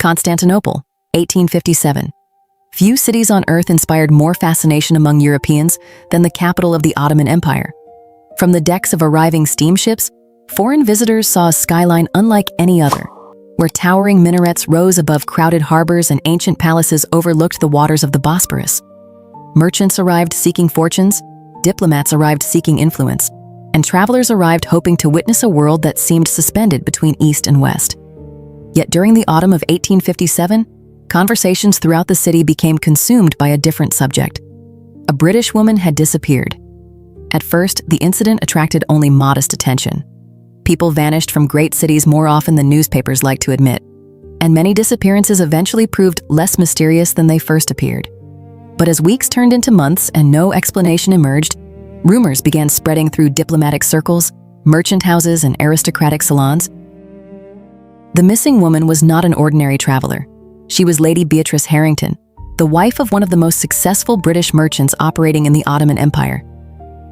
Constantinople, 1857. Few cities on earth inspired more fascination among Europeans than the capital of the Ottoman Empire. From the decks of arriving steamships, foreign visitors saw a skyline unlike any other, where towering minarets rose above crowded harbors and ancient palaces overlooked the waters of the Bosporus. Merchants arrived seeking fortunes, diplomats arrived seeking influence, and travelers arrived hoping to witness a world that seemed suspended between East and West. Yet during the autumn of 1857, conversations throughout the city became consumed by a different subject. A British woman had disappeared. At first, the incident attracted only modest attention. People vanished from great cities more often than newspapers like to admit, and many disappearances eventually proved less mysterious than they first appeared. But as weeks turned into months and no explanation emerged, rumors began spreading through diplomatic circles, merchant houses, and aristocratic salons. The missing woman was not an ordinary traveler. She was Lady Beatrice Harrington, the wife of one of the most successful British merchants operating in the Ottoman Empire.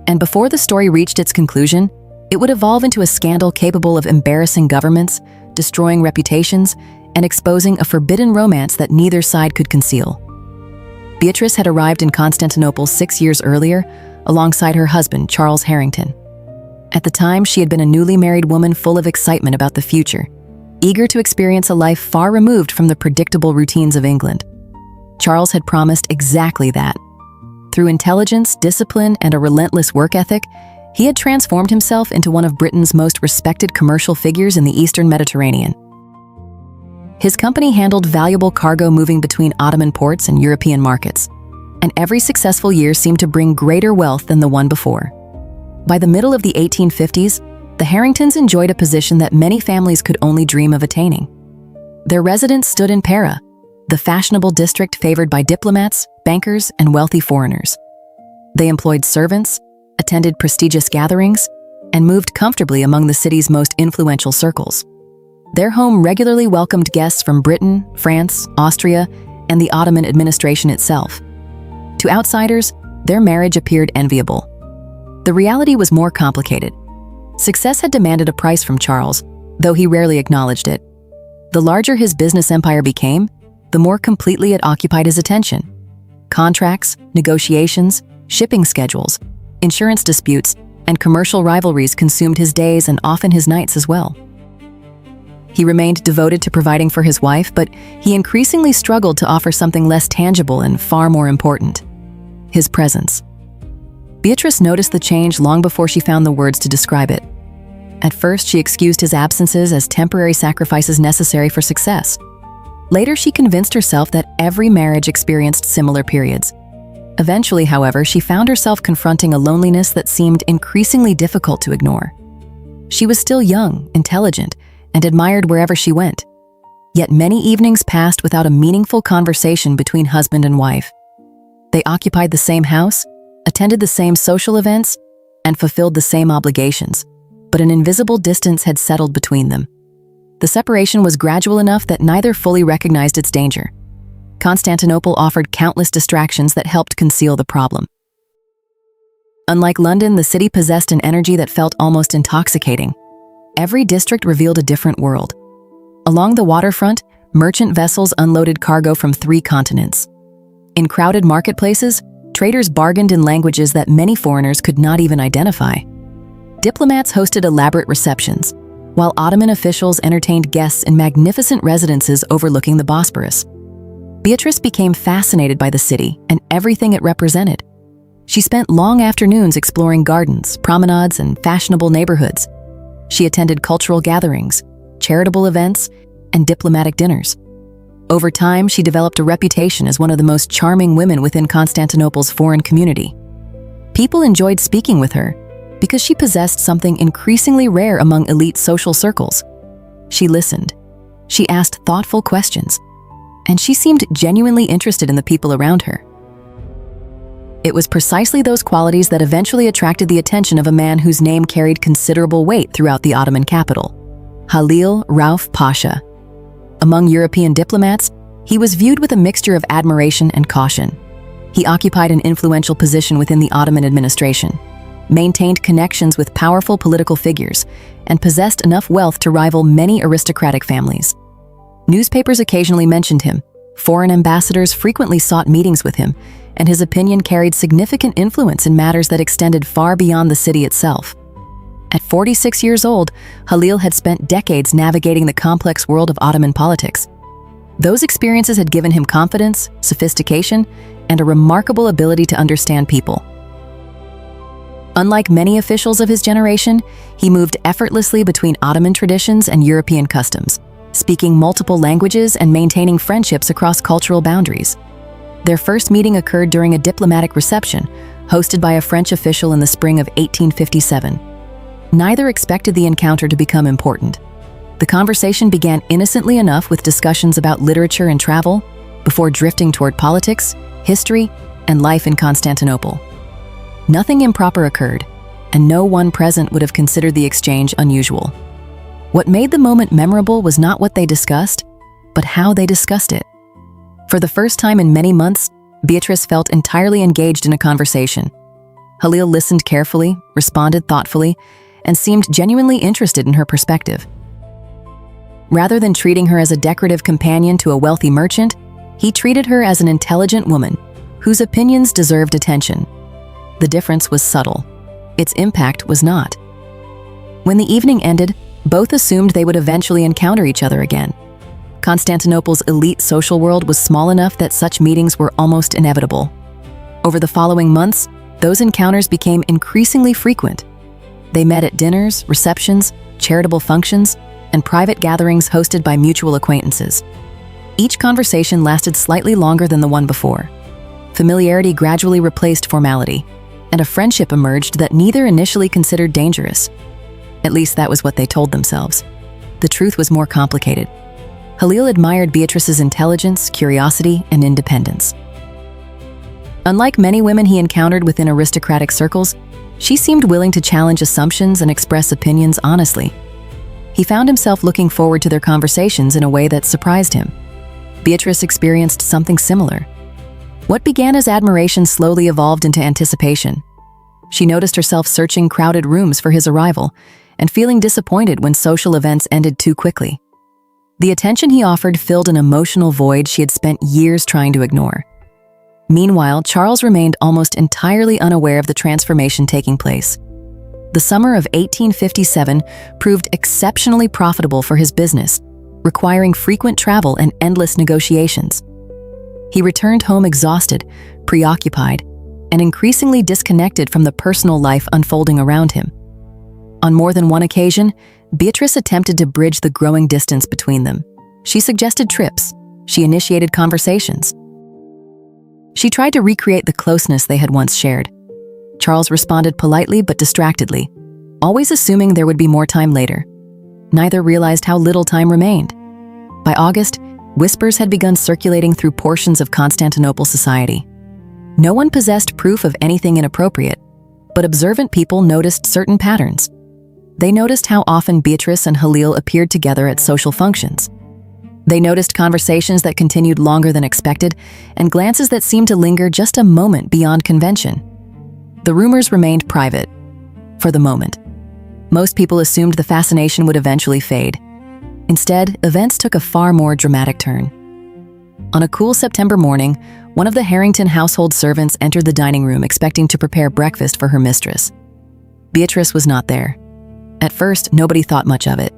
And before the story reached its conclusion, it would evolve into a scandal capable of embarrassing governments, destroying reputations, and exposing a forbidden romance that neither side could conceal. Beatrice had arrived in Constantinople 6 years earlier, alongside her husband, Charles Harrington. At the time, she had been a newly married woman full of excitement about the future, eager to experience a life far removed from the predictable routines of England. Charles had promised exactly that. Through intelligence, discipline, and a relentless work ethic, he had transformed himself into one of Britain's most respected commercial figures in the Eastern Mediterranean. His company handled valuable cargo moving between Ottoman ports and European markets, and every successful year seemed to bring greater wealth than the one before. By the middle of the 1850s, the Harringtons enjoyed a position that many families could only dream of attaining. Their residence stood in Pera, the fashionable district favored by diplomats, bankers, and wealthy foreigners. They employed servants, attended prestigious gatherings, and moved comfortably among the city's most influential circles. Their home regularly welcomed guests from Britain, France, Austria, and the Ottoman administration itself. To outsiders, their marriage appeared enviable. The reality was more complicated. Success had demanded a price from Charles, though he rarely acknowledged it. The larger his business empire became, the more completely it occupied his attention. Contracts, negotiations, shipping schedules, insurance disputes, and commercial rivalries consumed his days and often his nights as well. He remained devoted to providing for his wife, but he increasingly struggled to offer something less tangible and far more important: his presence. Beatrice noticed the change long before she found the words to describe it. At first, she excused his absences as temporary sacrifices necessary for success. Later, she convinced herself that every marriage experienced similar periods. Eventually, however, she found herself confronting a loneliness that seemed increasingly difficult to ignore. She was still young, intelligent, and admired wherever she went. Yet many evenings passed without a meaningful conversation between husband and wife. They occupied the same house, attended the same social events, and fulfilled the same obligations, but an invisible distance had settled between them. The separation was gradual enough that neither fully recognized its danger. Constantinople offered countless distractions that helped conceal the problem. Unlike London, the city possessed an energy that felt almost intoxicating. Every district revealed a different world. Along the waterfront, merchant vessels unloaded cargo from 3 continents. In crowded marketplaces, traders bargained in languages that many foreigners could not even identify. Diplomats hosted elaborate receptions, while Ottoman officials entertained guests in magnificent residences overlooking the Bosporus. Beatrice became fascinated by the city and everything it represented. She spent long afternoons exploring gardens, promenades, and fashionable neighborhoods. She attended cultural gatherings, charitable events, and diplomatic dinners. Over time, she developed a reputation as one of the most charming women within Constantinople's foreign community. People enjoyed speaking with her because she possessed something increasingly rare among elite social circles. She listened. She asked thoughtful questions, and she seemed genuinely interested in the people around her. It was precisely those qualities that eventually attracted the attention of a man whose name carried considerable weight throughout the Ottoman capital: Halil Rauf Pasha. Among European diplomats, he was viewed with a mixture of admiration and caution. He occupied an influential position within the Ottoman administration, maintained connections with powerful political figures, and possessed enough wealth to rival many aristocratic families. Newspapers occasionally mentioned him, foreign ambassadors frequently sought meetings with him, and his opinion carried significant influence in matters that extended far beyond the city itself. At 46 years old, Halil had spent decades navigating the complex world of Ottoman politics. Those experiences had given him confidence, sophistication, and a remarkable ability to understand people. Unlike many officials of his generation, he moved effortlessly between Ottoman traditions and European customs, speaking multiple languages and maintaining friendships across cultural boundaries. Their first meeting occurred during a diplomatic reception hosted by a French official in the spring of 1857. Neither expected the encounter to become important. The conversation began innocently enough with discussions about literature and travel, before drifting toward politics, history, and life in Constantinople. Nothing improper occurred, and no one present would have considered the exchange unusual. What made the moment memorable was not what they discussed, but how they discussed it. For the first time in many months, Beatrice felt entirely engaged in a conversation. Halil listened carefully, responded thoughtfully, and seemed genuinely interested in her perspective. Rather than treating her as a decorative companion to a wealthy merchant, he treated her as an intelligent woman whose opinions deserved attention. The difference was subtle. Its impact was not. When the evening ended, both assumed they would eventually encounter each other again. Constantinople's elite social world was small enough that such meetings were almost inevitable. Over the following months, those encounters became increasingly frequent. They met at dinners, receptions, charitable functions, and private gatherings hosted by mutual acquaintances. Each conversation lasted slightly longer than the one before. Familiarity gradually replaced formality, and a friendship emerged that neither initially considered dangerous. At least that was what they told themselves. The truth was more complicated. Halil admired Beatrice's intelligence, curiosity, and independence. Unlike many women he encountered within aristocratic circles, she seemed willing to challenge assumptions and express opinions honestly. He found himself looking forward to their conversations in a way that surprised him. Beatrice experienced something similar. What began as admiration slowly evolved into anticipation. She noticed herself searching crowded rooms for his arrival and feeling disappointed when social events ended too quickly. The attention he offered filled an emotional void she had spent years trying to ignore. Meanwhile, Charles remained almost entirely unaware of the transformation taking place. The summer of 1857 proved exceptionally profitable for his business, requiring frequent travel and endless negotiations. He returned home exhausted, preoccupied, and increasingly disconnected from the personal life unfolding around him. On more than one occasion, Beatrice attempted to bridge the growing distance between them. She suggested trips. She initiated conversations. She tried to recreate the closeness they had once shared. Charles responded politely but distractedly, always assuming there would be more time later. Neither realized how little time remained. By August, whispers had begun circulating through portions of Constantinople society. No one possessed proof of anything inappropriate, but observant people noticed certain patterns. They noticed how often Beatrice and Halil appeared together at social functions. They noticed conversations that continued longer than expected and glances that seemed to linger just a moment beyond convention. The rumors remained private, for the moment. Most people assumed the fascination would eventually fade. Instead, events took a far more dramatic turn. On a cool September morning, one of the Harrington household servants entered the dining room expecting to prepare breakfast for her mistress. Beatrice was not there. At first, nobody thought much of it.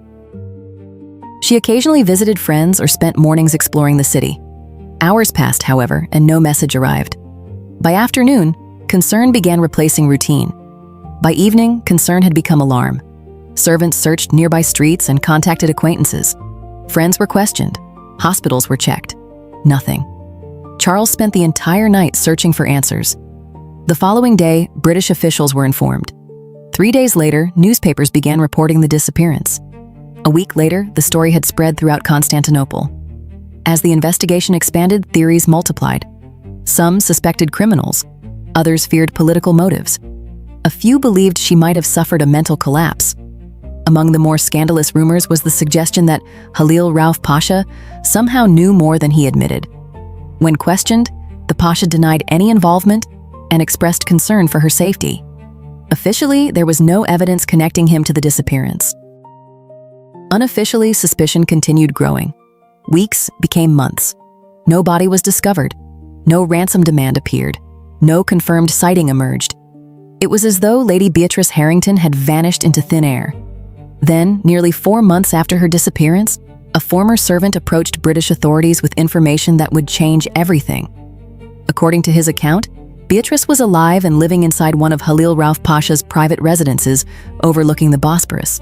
She occasionally visited friends or spent mornings exploring the city. Hours passed, however, and no message arrived. By afternoon, concern began replacing routine. By evening, concern had become alarm. Servants searched nearby streets and contacted acquaintances. Friends were questioned. Hospitals were checked. Nothing. Charles spent the entire night searching for answers. The following day, British officials were informed. 3 days later, newspapers began reporting the disappearance. A week later, the story had spread throughout Constantinople. As the investigation expanded, theories multiplied. Some suspected criminals. Others feared political motives. A few believed she might have suffered a mental collapse. Among the more scandalous rumors was the suggestion that Halil Rauf Pasha somehow knew more than he admitted. When questioned, the Pasha denied any involvement and expressed concern for her safety. Officially, there was no evidence connecting him to the disappearance. Unofficially, suspicion continued growing. Weeks became months. No body was discovered. No ransom demand appeared. No confirmed sighting emerged. It was as though Lady Beatrice Harrington had vanished into thin air. Then, nearly 4 months after her disappearance, a former servant approached British authorities with information that would change everything. According to his account, Beatrice was alive and living inside one of Halil Rauf Pasha's private residences overlooking the Bosporus.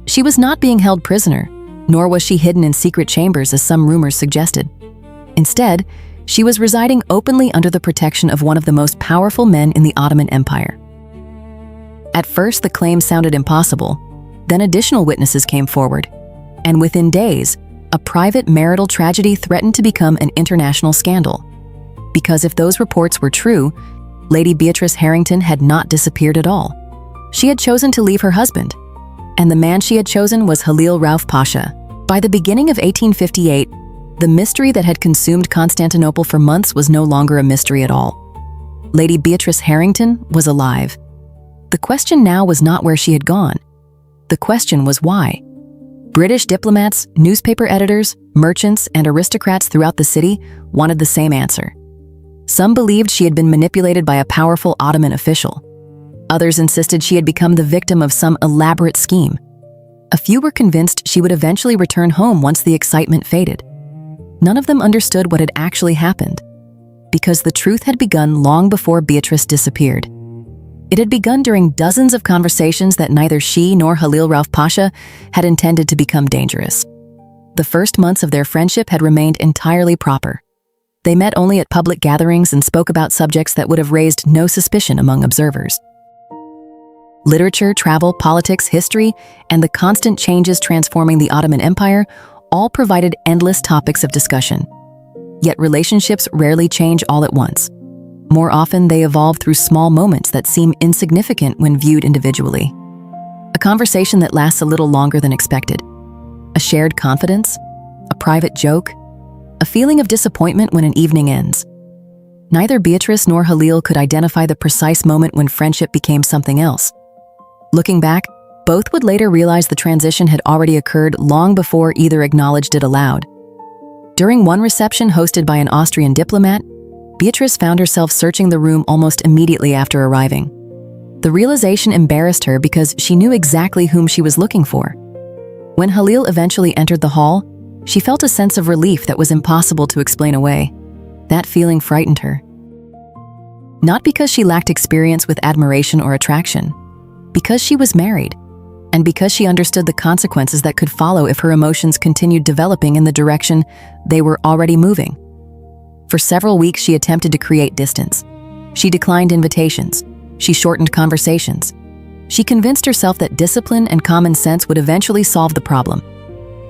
She was not being held prisoner, nor was she hidden in secret chambers as some rumors suggested. Instead, she was residing openly under the protection of one of the most powerful men in the Ottoman Empire. At first, the claim sounded impossible. Then additional witnesses came forward. And within days, a private marital tragedy threatened to become an international scandal. Because if those reports were true, Lady Beatrice Harrington had not disappeared at all. She had chosen to leave her husband, and the man she had chosen was Halil Rauf Pasha. By the beginning of 1858, the mystery that had consumed Constantinople for months was no longer a mystery at all. Lady Beatrice Harrington was alive. The question now was not where she had gone. The question was why. British diplomats, newspaper editors, merchants, and aristocrats throughout the city wanted the same answer. Some believed she had been manipulated by a powerful Ottoman official. Others insisted she had become the victim of some elaborate scheme. A few were convinced she would eventually return home once the excitement faded. None of them understood what had actually happened, because the truth had begun long before Beatrice disappeared. It had begun during dozens of conversations that neither she nor Halil Rauf Pasha had intended to become dangerous. The first months of their friendship had remained entirely proper. They met only at public gatherings and spoke about subjects that would have raised no suspicion among observers. Literature, travel, politics, history, and the constant changes transforming the Ottoman Empire all provided endless topics of discussion. Yet relationships rarely change all at once. More often, they evolve through small moments that seem insignificant when viewed individually. A conversation that lasts a little longer than expected. A shared confidence, a private joke, a feeling of disappointment when an evening ends. Neither Beatrice nor Halil could identify the precise moment when friendship became something else. Looking back, both would later realize the transition had already occurred long before either acknowledged it aloud. During one reception hosted by an Austrian diplomat, Beatrice found herself searching the room almost immediately after arriving. The realization embarrassed her because she knew exactly whom she was looking for. When Halil eventually entered the hall, she felt a sense of relief that was impossible to explain away. That feeling frightened her. Not because she lacked experience with admiration or attraction, because she was married, and because she understood the consequences that could follow if her emotions continued developing in the direction they were already moving. For several weeks, she attempted to create distance. She declined invitations. She shortened conversations. She convinced herself that discipline and common sense would eventually solve the problem.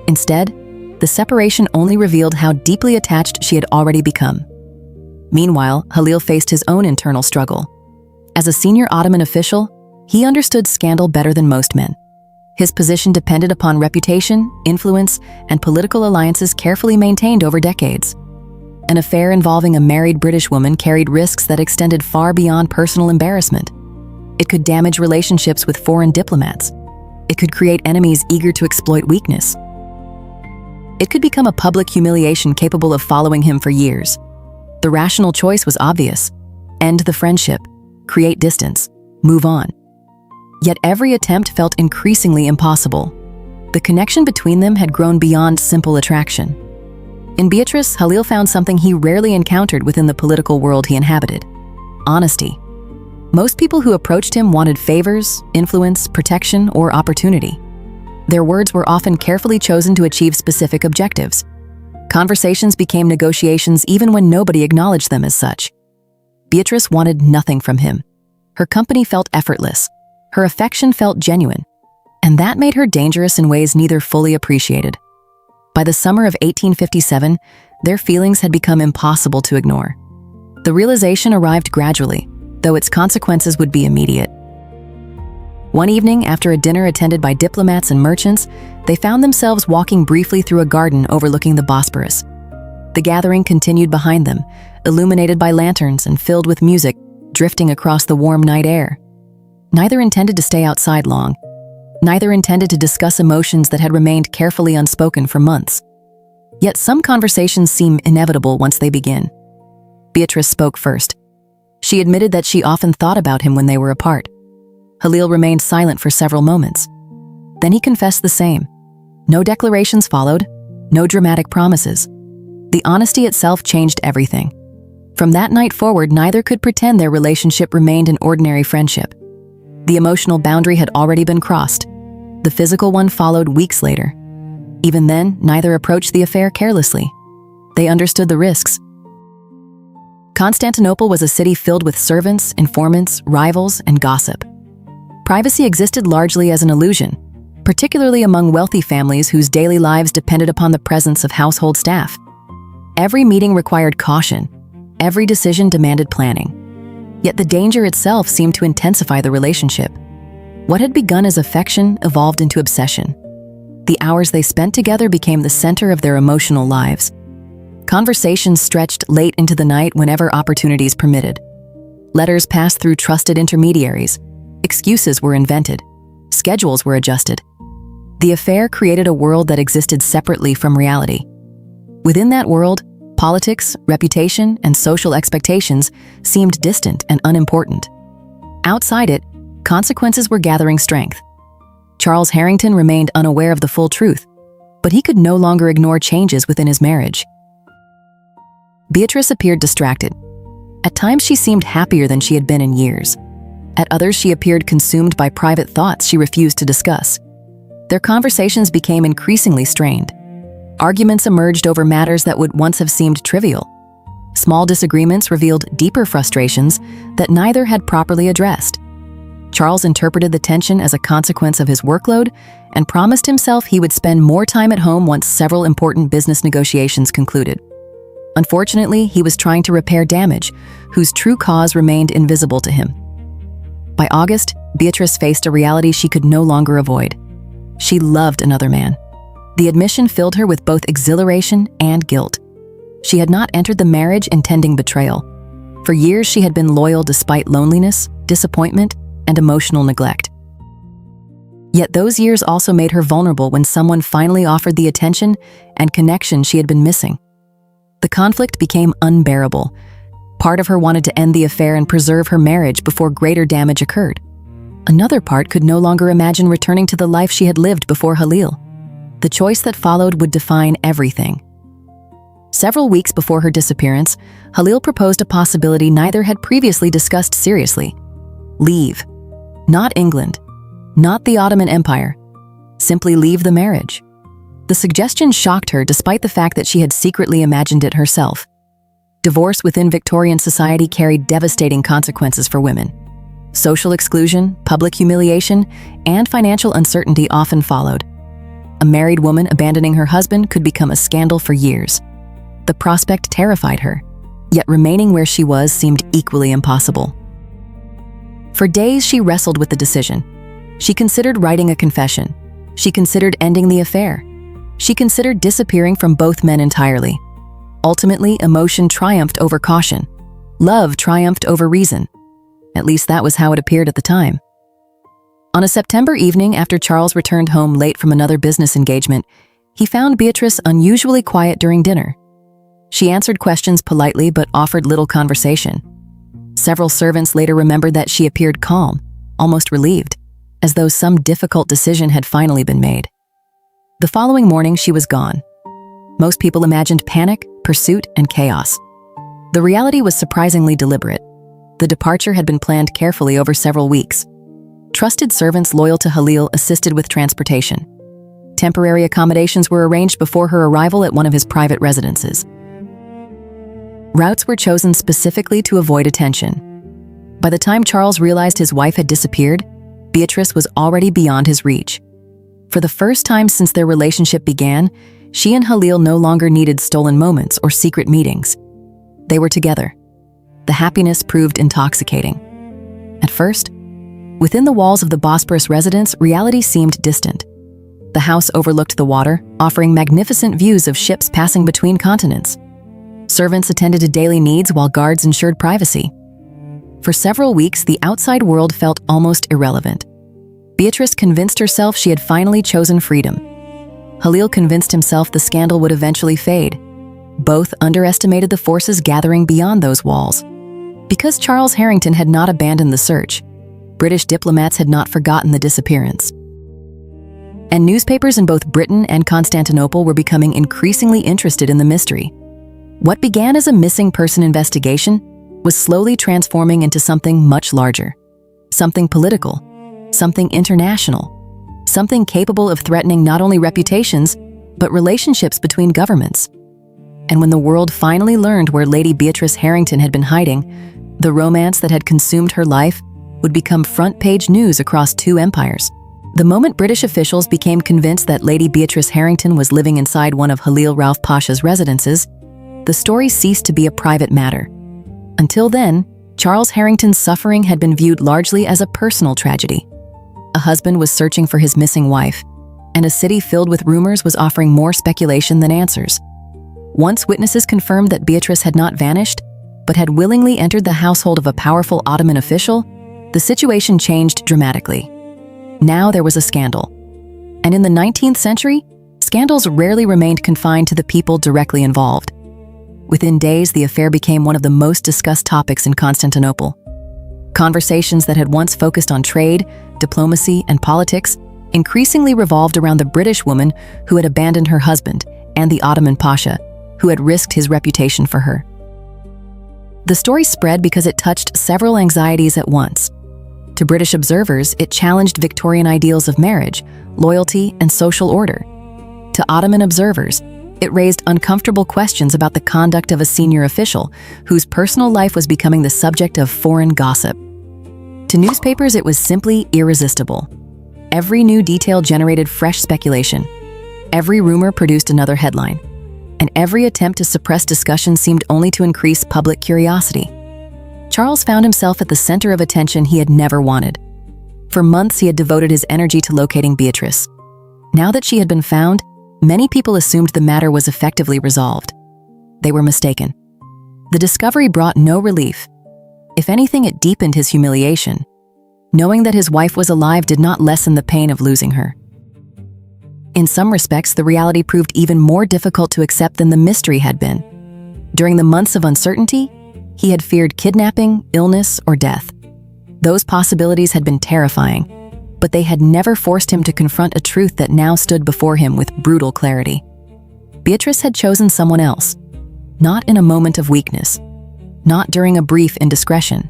Instead, the separation only revealed how deeply attached she had already become. Meanwhile, Halil faced his own internal struggle. As a senior Ottoman official, he understood scandal better than most men. His position depended upon reputation, influence, and political alliances carefully maintained over decades. An affair involving a married British woman carried risks that extended far beyond personal embarrassment. It could damage relationships with foreign diplomats. It could create enemies eager to exploit weakness. It could become a public humiliation capable of following him for years. The rational choice was obvious: end the friendship, create distance, move on. Yet every attempt felt increasingly impossible. The connection between them had grown beyond simple attraction. In Beatrice, Halil found something he rarely encountered within the political world he inhabited: honesty. Most people who approached him wanted favors, influence, protection, or opportunity. Their words were often carefully chosen to achieve specific objectives. Conversations became negotiations even when nobody acknowledged them as such. Beatrice wanted nothing from him. Her company felt effortless. Her affection felt genuine. And that made her dangerous in ways neither fully appreciated. By the summer of 1857, their feelings had become impossible to ignore. The realization arrived gradually, though its consequences would be immediate. One evening, after a dinner attended by diplomats and merchants, they found themselves walking briefly through a garden overlooking the Bosporus. The gathering continued behind them, illuminated by lanterns and filled with music drifting across the warm night air. Neither intended to stay outside long. Neither intended to discuss emotions that had remained carefully unspoken for months. Yet some conversations seem inevitable once they begin. Beatrice spoke first. She admitted that she often thought about him when they were apart. Halil remained silent for several moments. Then he confessed the same. No declarations followed, no dramatic promises. The honesty itself changed everything. From that night forward, neither could pretend their relationship remained an ordinary friendship. The emotional boundary had already been crossed. The physical one followed weeks later. Even then, neither approached the affair carelessly. They understood the risks. Constantinople was a city filled with servants, informants, rivals, and gossip. Privacy existed largely as an illusion, particularly among wealthy families whose daily lives depended upon the presence of household staff. Every meeting required caution. Every decision demanded planning. Yet the danger itself seemed to intensify the relationship. What had begun as affection evolved into obsession. The hours they spent together became the center of their emotional lives. Conversations stretched late into the night whenever opportunities permitted. Letters passed through trusted intermediaries. Excuses were invented. Schedules were adjusted. The affair created a world that existed separately from reality. Within that world, politics, reputation, and social expectations seemed distant and unimportant. Outside it, consequences were gathering strength. Charles Harrington remained unaware of the full truth, but he could no longer ignore changes within his marriage. Beatrice appeared distracted. At times she seemed happier than she had been in years. At others she appeared consumed by private thoughts she refused to discuss. Their conversations became increasingly strained. Arguments emerged over matters that would once have seemed trivial. Small disagreements revealed deeper frustrations that neither had properly addressed. Charles interpreted the tension as a consequence of his workload and promised himself he would spend more time at home once several important business negotiations concluded. Unfortunately, he was trying to repair damage, whose true cause remained invisible to him. By August, Beatrice faced a reality she could no longer avoid. She loved another man. The admission filled her with both exhilaration and guilt. She had not entered the marriage intending betrayal. For years she had been loyal despite loneliness, disappointment, and emotional neglect. Yet those years also made her vulnerable when someone finally offered the attention and connection she had been missing. The conflict became unbearable. Part of her wanted to end the affair and preserve her marriage before greater damage occurred. Another part could no longer imagine returning to the life she had lived before Halil. The choice that followed would define everything. Several weeks before her disappearance, Halil proposed a possibility neither had previously discussed seriously. Leave. Not England. Not the Ottoman Empire. Simply leave the marriage. The suggestion shocked her despite the fact that she had secretly imagined it herself. Divorce within Victorian society carried devastating consequences for women. Social exclusion, public humiliation, and financial uncertainty often followed. A married woman abandoning her husband could become a scandal for years. The prospect terrified her, yet remaining where she was seemed equally impossible. For days she wrestled with the decision. She considered writing a confession. She considered ending the affair. She considered disappearing from both men entirely. Ultimately, emotion triumphed over caution. Love triumphed over reason. At least that was how it appeared at the time. On a September evening after Charles returned home late from another business engagement, he found Beatrice unusually quiet during dinner. She answered questions politely but offered little conversation. Several servants later remembered that she appeared calm, almost relieved, as though some difficult decision had finally been made. The following morning she was gone. Most people imagined panic, pursuit, and chaos. The reality was surprisingly deliberate. The departure had been planned carefully over several weeks. Trusted servants loyal to Halil assisted with transportation. Temporary accommodations were arranged before her arrival at one of his private residences. Routes were chosen specifically to avoid attention. By the time Charles realized his wife had disappeared, Beatrice was already beyond his reach. For the first time since their relationship began, she and Halil no longer needed stolen moments or secret meetings. They were together. The happiness proved intoxicating. At first, within the walls of the Bosporus residence, reality seemed distant. The house overlooked the water, offering magnificent views of ships passing between continents. Servants attended to daily needs while guards ensured privacy. For several weeks, the outside world felt almost irrelevant. Beatrice convinced herself she had finally chosen freedom. Halil convinced himself the scandal would eventually fade. Both underestimated the forces gathering beyond those walls. Because Charles Harrington had not abandoned the search, British diplomats had not forgotten the disappearance. And newspapers in both Britain and Constantinople were becoming increasingly interested in the mystery. What began as a missing person investigation was slowly transforming into something much larger. Something political, something international, something capable of threatening not only reputations, but relationships between governments. And when the world finally learned where Lady Beatrice Harrington had been hiding, the romance that had consumed her life would become front-page news across two empires. The moment British officials became convinced that Lady Beatrice Harrington was living inside one of Halil Rauf Pasha's residences, the story ceased to be a private matter. Until then, Charles Harrington's suffering had been viewed largely as a personal tragedy. A husband was searching for his missing wife, and a city filled with rumors was offering more speculation than answers. Once witnesses confirmed that Beatrice had not vanished, but had willingly entered the household of a powerful Ottoman official, the situation changed dramatically. Now there was a scandal. And in the 19th century, scandals rarely remained confined to the people directly involved. Within days, the affair became one of the most discussed topics in Constantinople. Conversations that had once focused on trade, diplomacy, and politics increasingly revolved around the British woman who had abandoned her husband and the Ottoman Pasha, who had risked his reputation for her. The story spread because it touched several anxieties at once. To British observers, it challenged Victorian ideals of marriage, loyalty, and social order. To Ottoman observers, it raised uncomfortable questions about the conduct of a senior official whose personal life was becoming the subject of foreign gossip. To newspapers, it was simply irresistible. Every new detail generated fresh speculation. Every rumor produced another headline. And every attempt to suppress discussion seemed only to increase public curiosity. Charles found himself at the center of attention he had never wanted. For months, he had devoted his energy to locating Beatrice. Now that she had been found, many people assumed the matter was effectively resolved. They were mistaken. The discovery brought no relief. If anything, it deepened his humiliation. Knowing that his wife was alive did not lessen the pain of losing her. In some respects, the reality proved even more difficult to accept than the mystery had been. During the months of uncertainty, he had feared kidnapping, illness, or death. Those possibilities had been terrifying, but they had never forced him to confront a truth that now stood before him with brutal clarity. Beatrice had chosen someone else, not in a moment of weakness, not during a brief indiscretion.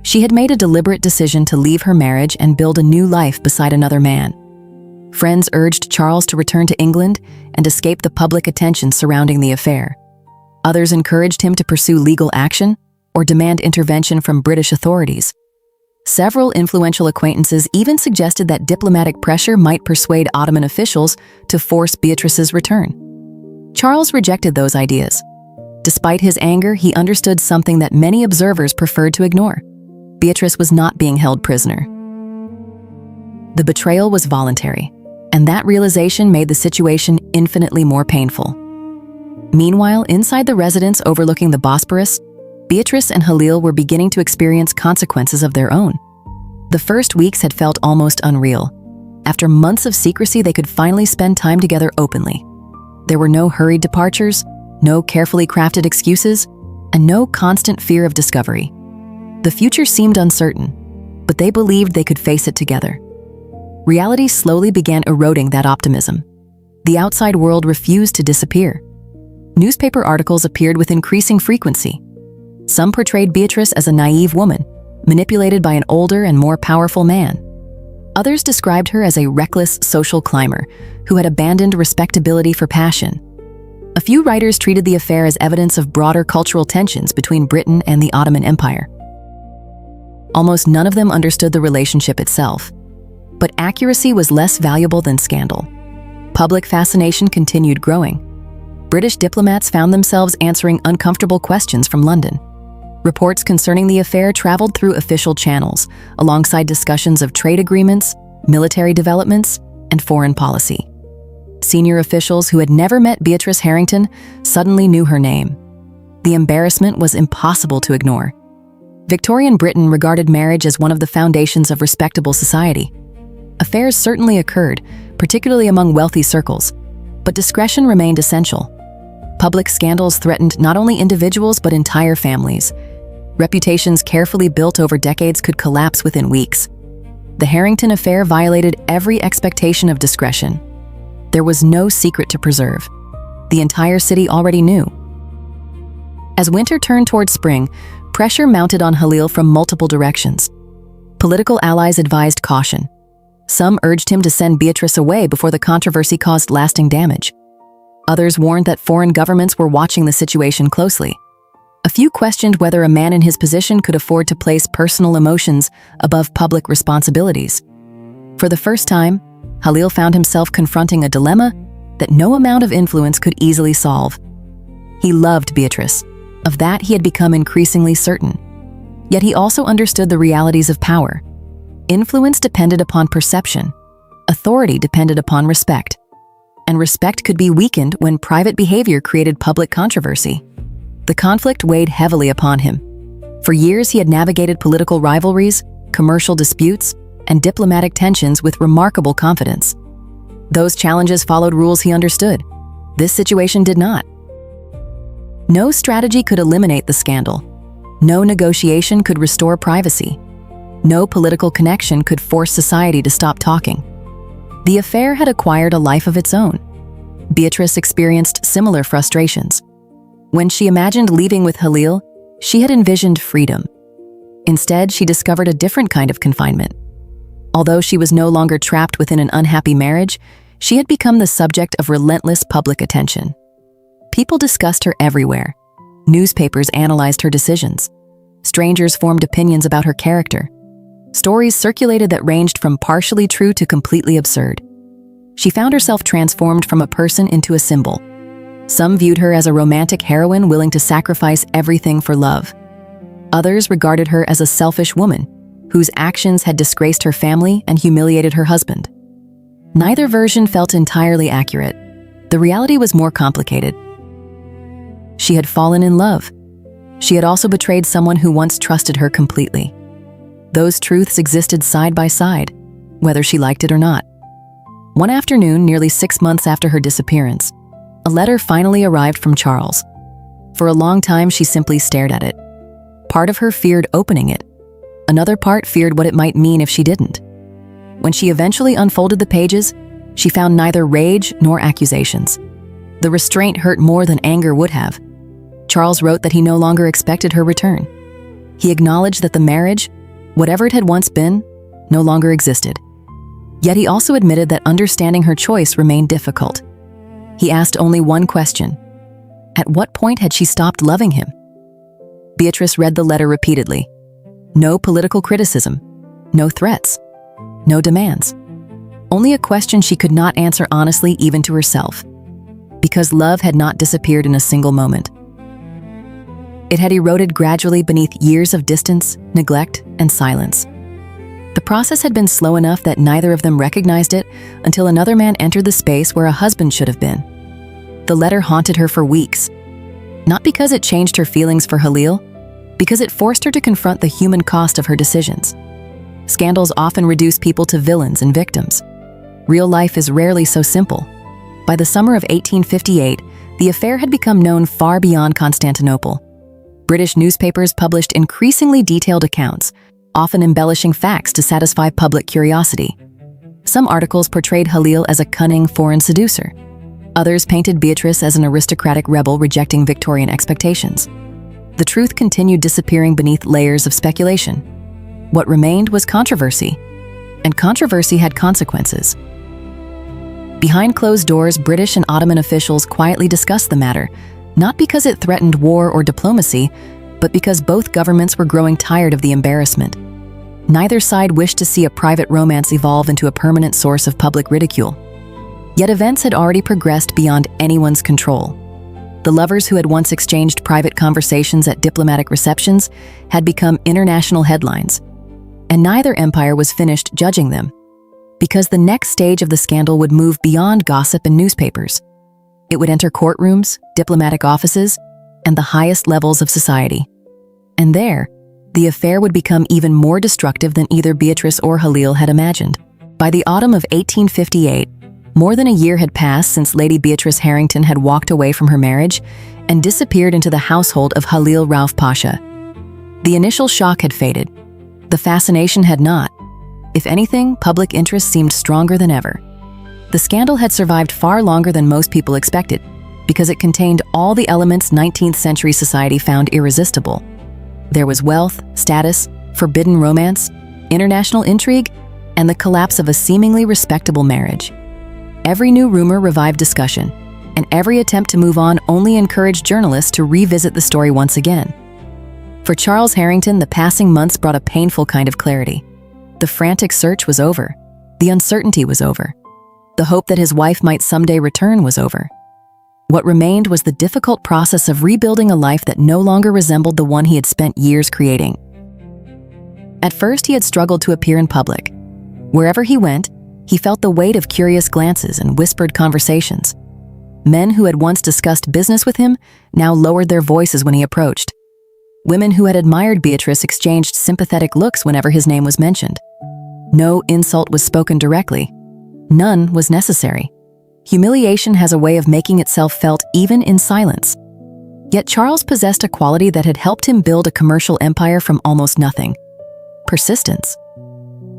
She had made a deliberate decision to leave her marriage and build a new life beside another man. Friends urged Charles to return to England and escape the public attention surrounding the affair. Others encouraged him to pursue legal action or demand intervention from British authorities. Several influential acquaintances even suggested that diplomatic pressure might persuade Ottoman officials to force Beatrice's return. Charles rejected those ideas. Despite his anger, he understood something that many observers preferred to ignore. Beatrice was not being held prisoner. The betrayal was voluntary, and that realization made the situation infinitely more painful. Meanwhile, inside the residence overlooking the Bosporus, Beatrice and Halil were beginning to experience consequences of their own. The first weeks had felt almost unreal. After months of secrecy, they could finally spend time together openly. There were no hurried departures, no carefully crafted excuses, and no constant fear of discovery. The future seemed uncertain, but they believed they could face it together. Reality slowly began eroding that optimism. The outside world refused to disappear. Newspaper articles appeared with increasing frequency. Some portrayed Beatrice as a naive woman, manipulated by an older and more powerful man. Others described her as a reckless social climber who had abandoned respectability for passion. A few writers treated the affair as evidence of broader cultural tensions between Britain and the Ottoman Empire. Almost none of them understood the relationship itself, but accuracy was less valuable than scandal. Public fascination continued growing. British diplomats found themselves answering uncomfortable questions from London. Reports concerning the affair traveled through official channels, alongside discussions of trade agreements, military developments, and foreign policy. Senior officials who had never met Beatrice Harrington suddenly knew her name. The embarrassment was impossible to ignore. Victorian Britain regarded marriage as one of the foundations of respectable society. Affairs certainly occurred, particularly among wealthy circles, But discretion remained essential. Public scandals threatened not only individuals but entire families. Reputations carefully built over decades could collapse within weeks. The Harrington affair violated every expectation of discretion. There was no secret to preserve. The entire city already knew. As winter turned toward spring, pressure mounted on Halil from multiple directions. Political allies advised caution. Some urged him to send Beatrice away before the controversy caused lasting damage. Others warned that foreign governments were watching the situation closely. A few questioned whether a man in his position could afford to place personal emotions above public responsibilities. For the first time, Halil found himself confronting a dilemma that no amount of influence could easily solve. He loved Beatrice. Of that he had become increasingly certain. Yet he also understood the realities of power. Influence depended upon perception. Authority depended upon respect. And respect could be weakened when private behavior created public controversy. The conflict weighed heavily upon him. For years he had navigated political rivalries, commercial disputes, and diplomatic tensions with remarkable confidence. Those challenges followed rules he understood. This situation did not. No strategy could eliminate the scandal. No negotiation could restore privacy. No political connection could force society to stop talking. The affair had acquired a life of its own. Beatrice experienced similar frustrations. When she imagined leaving with Halil, she had envisioned freedom. Instead, she discovered a different kind of confinement. Although she was no longer trapped within an unhappy marriage, she had become the subject of relentless public attention. People discussed her everywhere. Newspapers analyzed her decisions. Strangers formed opinions about her character. Stories circulated that ranged from partially true to completely absurd. She found herself transformed from a person into a symbol. Some viewed her as a romantic heroine willing to sacrifice everything for love. Others regarded her as a selfish woman, whose actions had disgraced her family and humiliated her husband. Neither version felt entirely accurate. The reality was more complicated. She had fallen in love. She had also betrayed someone who once trusted her completely. Those truths existed side by side, whether she liked it or not. One afternoon, nearly 6 months after her disappearance, a letter finally arrived from Charles. For a long time, she simply stared at it. Part of her feared opening it. Another part feared what it might mean if she didn't. When she eventually unfolded the pages, she found neither rage nor accusations. The restraint hurt more than anger would have. Charles wrote that he no longer expected her return. He acknowledged that the marriage, whatever it had once been, no longer existed. Yet he also admitted that understanding her choice remained difficult. He asked only one question. At what point had she stopped loving him? Beatrice read the letter repeatedly. No political criticism, no threats, no demands. Only a question she could not answer honestly even to herself. Because love had not disappeared in a single moment. It had eroded gradually beneath years of distance, neglect, and silence. The process had been slow enough that neither of them recognized it until another man entered the space where a husband should have been. The letter haunted her for weeks. Not because it changed her feelings for Halil, because it forced her to confront the human cost of her decisions. Scandals often reduce people to villains and victims. Real life is rarely so simple. By the summer of 1858, the affair had become known far beyond Constantinople. British newspapers published increasingly detailed accounts, often embellishing facts to satisfy public curiosity. Some articles portrayed Halil as a cunning foreign seducer. Others painted Beatrice as an aristocratic rebel rejecting Victorian expectations. The truth continued disappearing beneath layers of speculation. What remained was controversy, and controversy had consequences. Behind closed doors, British and Ottoman officials quietly discussed the matter, not because it threatened war or diplomacy, but because both governments were growing tired of the embarrassment. Neither side wished to see a private romance evolve into a permanent source of public ridicule. Yet events had already progressed beyond anyone's control. The lovers who had once exchanged private conversations at diplomatic receptions had become international headlines, and neither empire was finished judging them, because the next stage of the scandal would move beyond gossip and newspapers. It would enter courtrooms, diplomatic offices, and the highest levels of society. And there, the affair would become even more destructive than either Beatrice or Halil had imagined. By the autumn of 1858, More than a year had passed since Lady Beatrice Harrington had walked away from her marriage and disappeared into the household of Halil Rauf Pasha. The initial shock had faded. The fascination had not. If anything, public interest seemed stronger than ever. The scandal had survived far longer than most people expected, because it contained all the elements 19th century society found irresistible. There was wealth, status, forbidden romance, international intrigue, and the collapse of a seemingly respectable marriage. Every new rumor revived discussion, and every attempt to move on only encouraged journalists to revisit the story once again. For Charles Harrington, the passing months brought a painful kind of clarity. The frantic search was over. The uncertainty was over. The hope that his wife might someday return was over. What remained was the difficult process of rebuilding a life that no longer resembled the one he had spent years creating. At first, he had struggled to appear in public. Wherever he went, he felt the weight of curious glances and whispered conversations. Men who had once discussed business with him now lowered their voices when he approached. Women who had admired Beatrice exchanged sympathetic looks whenever his name was mentioned. No insult was spoken directly. None was necessary. Humiliation has a way of making itself felt even in silence. Yet Charles possessed a quality that had helped him build a commercial empire from almost nothing: persistence.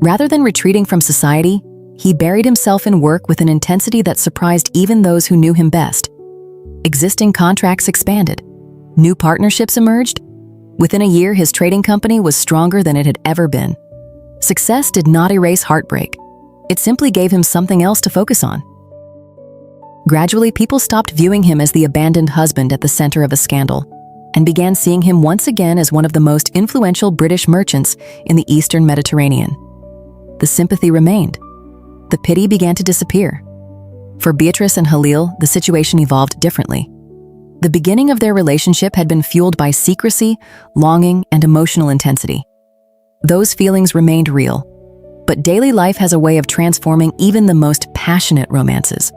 Rather than retreating from society, he buried himself in work with an intensity that surprised even those who knew him best. Existing contracts expanded. New partnerships emerged. Within a year, his trading company was stronger than it had ever been. Success did not erase heartbreak. It simply gave him something else to focus on. Gradually, people stopped viewing him as the abandoned husband at the center of a scandal, and began seeing him once again as one of the most influential British merchants in the Eastern Mediterranean. The sympathy remained. The pity began to disappear. For Beatrice and Halil, the situation evolved differently. The beginning of their relationship had been fueled by secrecy, longing, and emotional intensity. Those feelings remained real, but daily life has a way of transforming even the most passionate romances.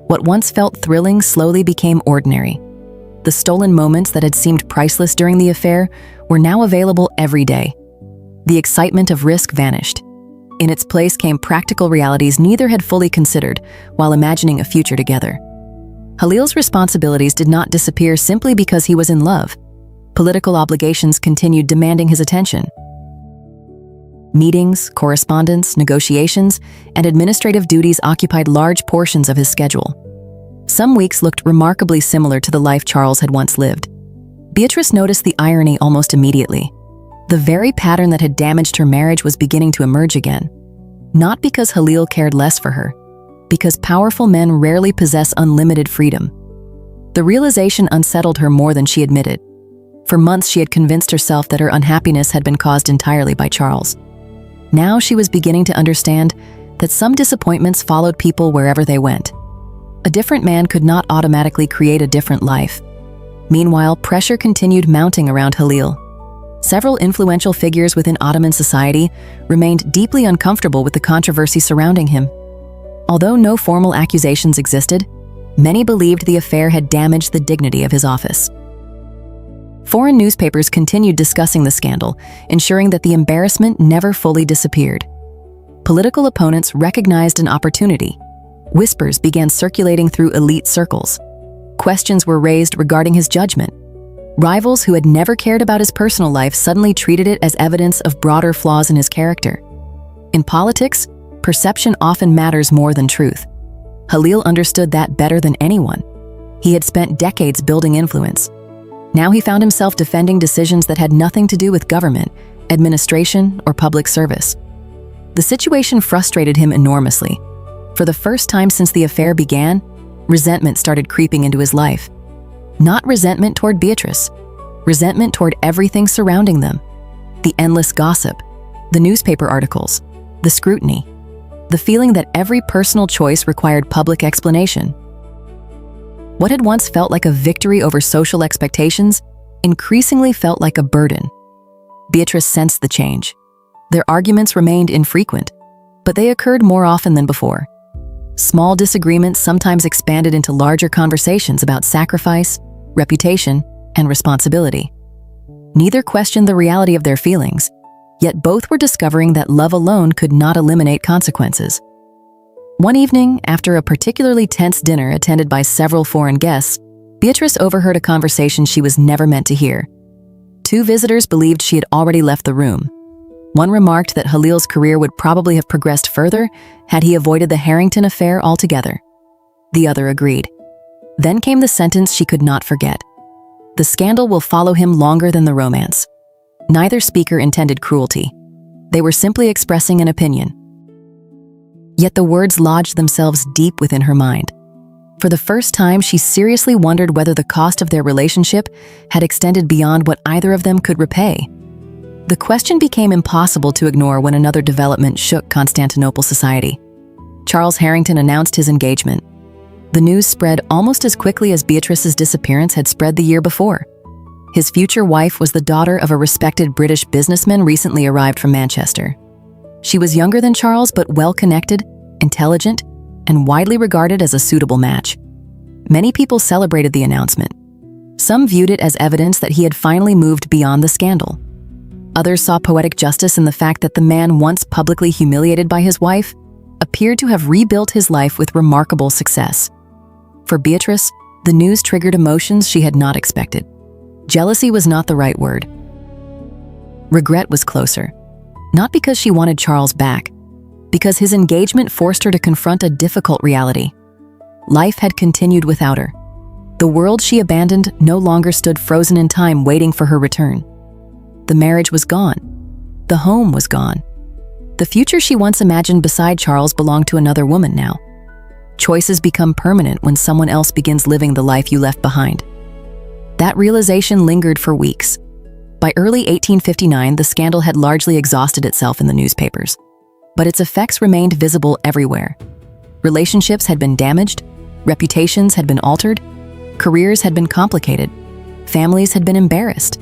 What once felt thrilling slowly became ordinary. The stolen moments that had seemed priceless during the affair were now available every day. The excitement of risk vanished. In its place came practical realities neither had fully considered while imagining a future together. Halil's responsibilities did not disappear simply because he was in love. Political obligations continued demanding his attention. Meetings, correspondence, negotiations, and administrative duties occupied large portions of his schedule. Some weeks looked remarkably similar to the life Charles had once lived. Beatrice noticed the irony almost immediately. The very pattern that had damaged her marriage was beginning to emerge again. Not because Halil cared less for her, because powerful men rarely possess unlimited freedom. The realization unsettled her more than she admitted. For months she had convinced herself that her unhappiness had been caused entirely by Charles. Now she was beginning to understand that some disappointments followed people wherever they went. A different man could not automatically create a different life. Meanwhile, pressure continued mounting around Halil. Several influential figures within Ottoman society remained deeply uncomfortable with the controversy surrounding him. Although no formal accusations existed, many believed the affair had damaged the dignity of his office. Foreign newspapers continued discussing the scandal, ensuring that the embarrassment never fully disappeared. Political opponents recognized an opportunity. Whispers began circulating through elite circles. Questions were raised regarding his judgment. Rivals who had never cared about his personal life suddenly treated it as evidence of broader flaws in his character. In politics, perception often matters more than truth. Halil understood that better than anyone. He had spent decades building influence. Now he found himself defending decisions that had nothing to do with government, administration, or public service. The situation frustrated him enormously. For the first time since the affair began, resentment started creeping into his life. Not resentment toward Beatrice, resentment toward everything surrounding them. The endless gossip, the newspaper articles, the scrutiny, the feeling that every personal choice required public explanation. What had once felt like a victory over social expectations increasingly felt like a burden. Beatrice sensed the change. Their arguments remained infrequent, but they occurred more often than before. Small disagreements sometimes expanded into larger conversations about sacrifice, reputation, and responsibility. Neither questioned the reality of their feelings, yet both were discovering that love alone could not eliminate consequences. One evening, after a particularly tense dinner attended by several foreign guests, Beatrice overheard a conversation she was never meant to hear. Two visitors believed she had already left the room. One remarked that Halil's career would probably have progressed further had he avoided the Harrington affair altogether. The other agreed. Then came the sentence she could not forget. The scandal will follow him longer than the romance. Neither speaker intended cruelty. They were simply expressing an opinion. Yet the words lodged themselves deep within her mind. For the first time, she seriously wondered whether the cost of their relationship had extended beyond what either of them could repay. The question became impossible to ignore when another development shook Constantinople society. Charles Harrington announced his engagement. The news spread almost as quickly as Beatrice's disappearance had spread the year before. His future wife was the daughter of a respected British businessman recently arrived from Manchester. She was younger than Charles, but well-connected, intelligent, and widely regarded as a suitable match. Many people celebrated the announcement. Some viewed it as evidence that he had finally moved beyond the scandal. Others saw poetic justice in the fact that the man once publicly humiliated by his wife appeared to have rebuilt his life with remarkable success. For Beatrice, the news triggered emotions she had not expected. Jealousy was not the right word. Regret was closer. Not because she wanted Charles back, because his engagement forced her to confront a difficult reality. Life had continued without her. The world she abandoned no longer stood frozen in time waiting for her return. The marriage was gone. The home was gone. The future she once imagined beside Charles belonged to another woman now. Choices become permanent when someone else begins living the life you left behind. That realization lingered for weeks. By early 1859, the scandal had largely exhausted itself in the newspapers. But its effects remained visible everywhere. Relationships had been damaged, reputations had been altered, careers had been complicated, families had been embarrassed.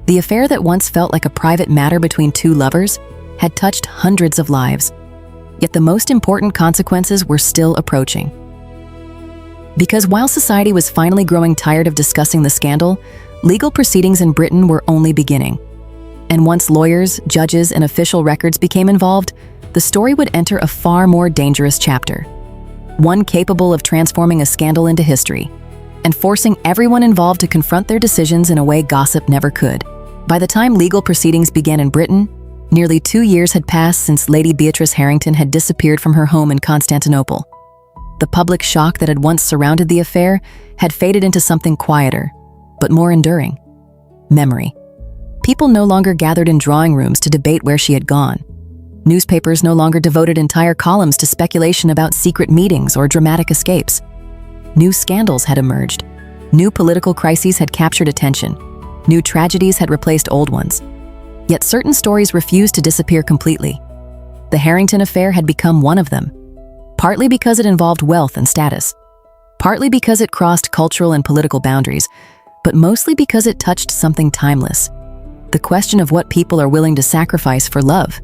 The affair that once felt like a private matter between two lovers had touched hundreds of lives. Yet the most important consequences were still approaching. Because while society was finally growing tired of discussing the scandal, legal proceedings in Britain were only beginning. And once lawyers, judges, and official records became involved, the story would enter a far more dangerous chapter. One capable of transforming a scandal into history and forcing everyone involved to confront their decisions in a way gossip never could. By the time legal proceedings began in Britain, nearly 2 years had passed since Lady Beatrice Harrington had disappeared from her home in Constantinople. The public shock that had once surrounded the affair had faded into something quieter, but more enduring: memory. People no longer gathered in drawing rooms to debate where she had gone. Newspapers no longer devoted entire columns to speculation about secret meetings or dramatic escapes. New scandals had emerged. New political crises had captured attention. New tragedies had replaced old ones. Yet certain stories refused to disappear completely. The Harrington affair had become one of them, partly because it involved wealth and status, partly because it crossed cultural and political boundaries, but mostly because it touched something timeless: the question of what people are willing to sacrifice for love.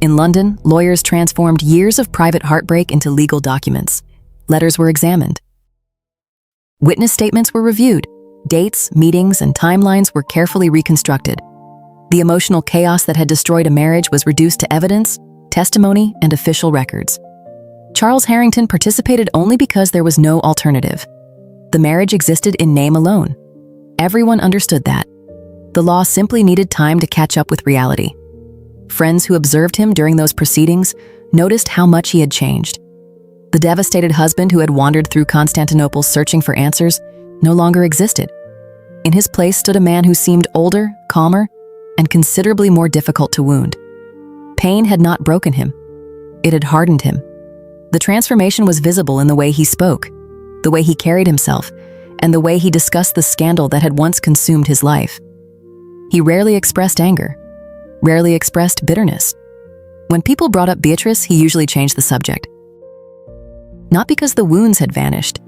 In London, lawyers transformed years of private heartbreak into legal documents. Letters were examined. Witness statements were reviewed. Dates, meetings, and timelines were carefully reconstructed. The emotional chaos that had destroyed a marriage was reduced to evidence, testimony, and official records. Charles Harrington participated only because there was no alternative. The marriage existed in name alone. Everyone understood that. The law simply needed time to catch up with reality. Friends who observed him during those proceedings noticed how much he had changed. The devastated husband who had wandered through Constantinople searching for answers no longer existed. In his place stood a man who seemed older, calmer, and considerably more difficult to wound. Pain had not broken him. It had hardened him. The transformation was visible in the way he spoke, the way he carried himself, and the way he discussed the scandal that had once consumed his life. He rarely expressed anger, rarely expressed bitterness. When people brought up Beatrice, he usually changed the subject. Not because the wounds had vanished,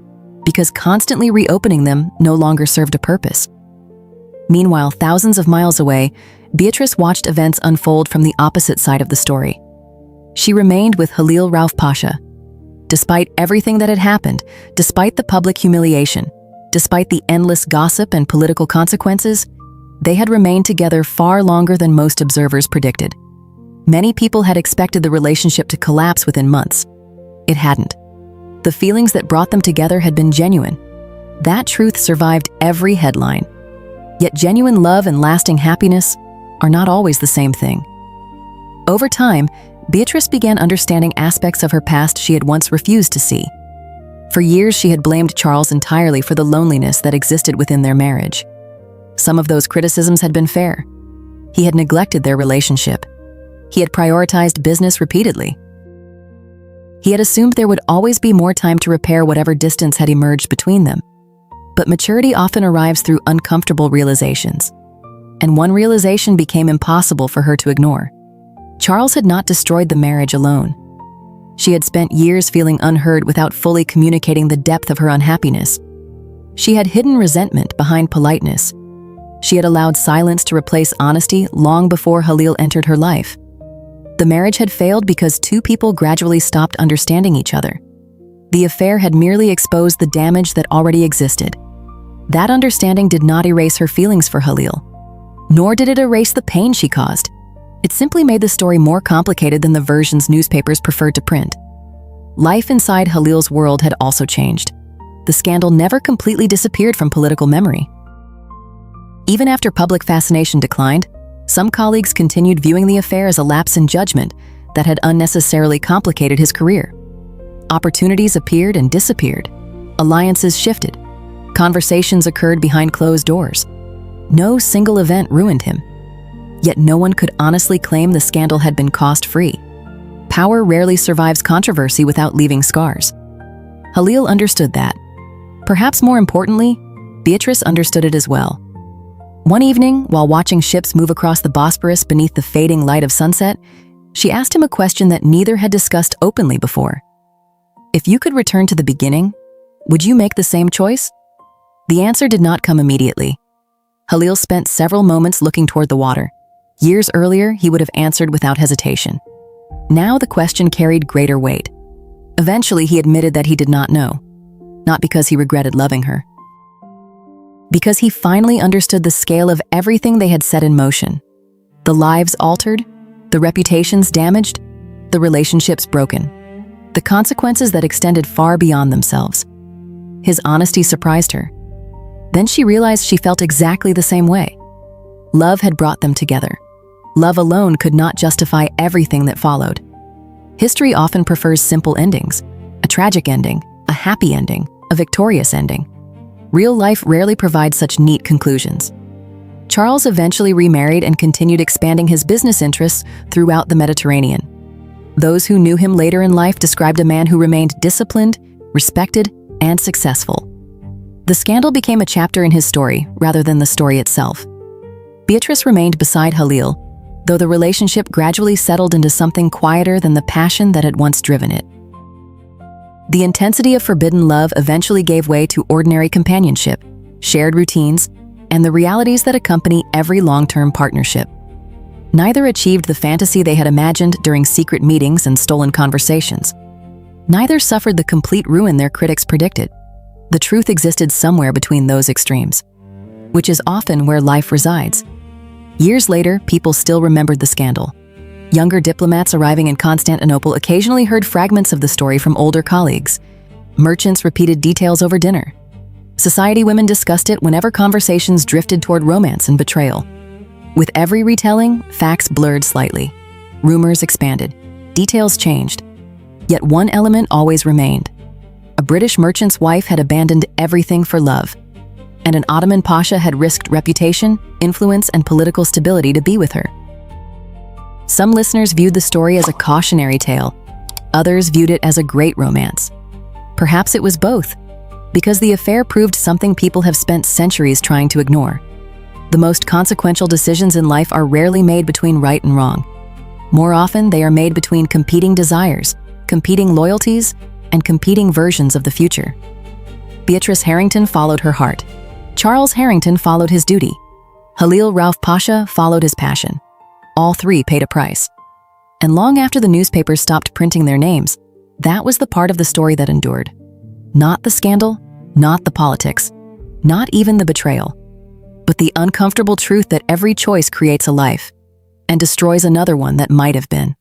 because constantly reopening them no longer served a purpose. Meanwhile, thousands of miles away, Beatrice watched events unfold from the opposite side of the story. She remained with Halil Rauf Pasha. Despite everything that had happened, despite the public humiliation, despite the endless gossip and political consequences, they had remained together far longer than most observers predicted. Many people had expected the relationship to collapse within months. It hadn't. The feelings that brought them together had been genuine. That truth survived every headline. Yet genuine love and lasting happiness are not always the same thing. Over time, Beatrice began understanding aspects of her past she had once refused to see. For years, she had blamed Charles entirely for the loneliness that existed within their marriage. Some of those criticisms had been fair. He had neglected their relationship. He had prioritized business repeatedly. He had assumed there would always be more time to repair whatever distance had emerged between them. But maturity often arrives through uncomfortable realizations. And one realization became impossible for her to ignore. Charles had not destroyed the marriage alone. She had spent years feeling unheard without fully communicating the depth of her unhappiness. She had hidden resentment behind politeness. She had allowed silence to replace honesty long before Halil entered her life. The marriage had failed because two people gradually stopped understanding each other. The affair had merely exposed the damage that already existed. That understanding did not erase her feelings for Halil, nor did it erase the pain she caused. It simply made the story more complicated than the versions newspapers preferred to print. Life inside Halil's world had also changed. The scandal never completely disappeared from political memory. Even after public fascination declined, some colleagues continued viewing the affair as a lapse in judgment that had unnecessarily complicated his career. Opportunities appeared and disappeared. Alliances shifted. Conversations occurred behind closed doors. No single event ruined him. Yet no one could honestly claim the scandal had been cost-free. Power rarely survives controversy without leaving scars. Halil understood that. Perhaps more importantly, Beatrice understood it as well. One evening, while watching ships move across the Bosporus beneath the fading light of sunset, she asked him a question that neither had discussed openly before. If you could return to the beginning, would you make the same choice? The answer did not come immediately. Halil spent several moments looking toward the water. Years earlier, he would have answered without hesitation. Now the question carried greater weight. Eventually, he admitted that he did not know. Not because he regretted loving her. Because he finally understood the scale of everything they had set in motion. The lives altered, the reputations damaged, the relationships broken. The consequences that extended far beyond themselves. His honesty surprised her. Then she realized she felt exactly the same way. Love had brought them together. Love alone could not justify everything that followed. History often prefers simple endings, a tragic ending, a happy ending, a victorious ending. Real life rarely provides such neat conclusions. Charles eventually remarried and continued expanding his business interests throughout the Mediterranean. Those who knew him later in life described a man who remained disciplined, respected, and successful. The scandal became a chapter in his story rather than the story itself. Beatrice remained beside Halil, though the relationship gradually settled into something quieter than the passion that had once driven it. The intensity of forbidden love eventually gave way to ordinary companionship, shared routines, and the realities that accompany every long-term partnership. Neither achieved the fantasy they had imagined during secret meetings and stolen conversations. Neither suffered the complete ruin their critics predicted. The truth existed somewhere between those extremes, which is often where life resides. Years later, people still remembered the scandal. Younger diplomats arriving in Constantinople occasionally heard fragments of the story from older colleagues. Merchants repeated details over dinner. Society women discussed it whenever conversations drifted toward romance and betrayal. With every retelling, facts blurred slightly. Rumors expanded. Details changed. Yet one element always remained. A British merchant's wife had abandoned everything for love, and an Ottoman pasha had risked reputation, influence, and political stability to be with her. Some listeners viewed the story as a cautionary tale. Others viewed it as a great romance. Perhaps it was both, because the affair proved something people have spent centuries trying to ignore. The most consequential decisions in life are rarely made between right and wrong. More often, they are made between competing desires, competing loyalties, and competing versions of the future. Beatrice Harrington followed her heart. Charles Harrington followed his duty. Halil Rauf Pasha followed his passion. All three paid a price. And long after the newspapers stopped printing their names, that was the part of the story that endured. Not the scandal, not the politics, not even the betrayal, but the uncomfortable truth that every choice creates a life and destroys another one that might have been.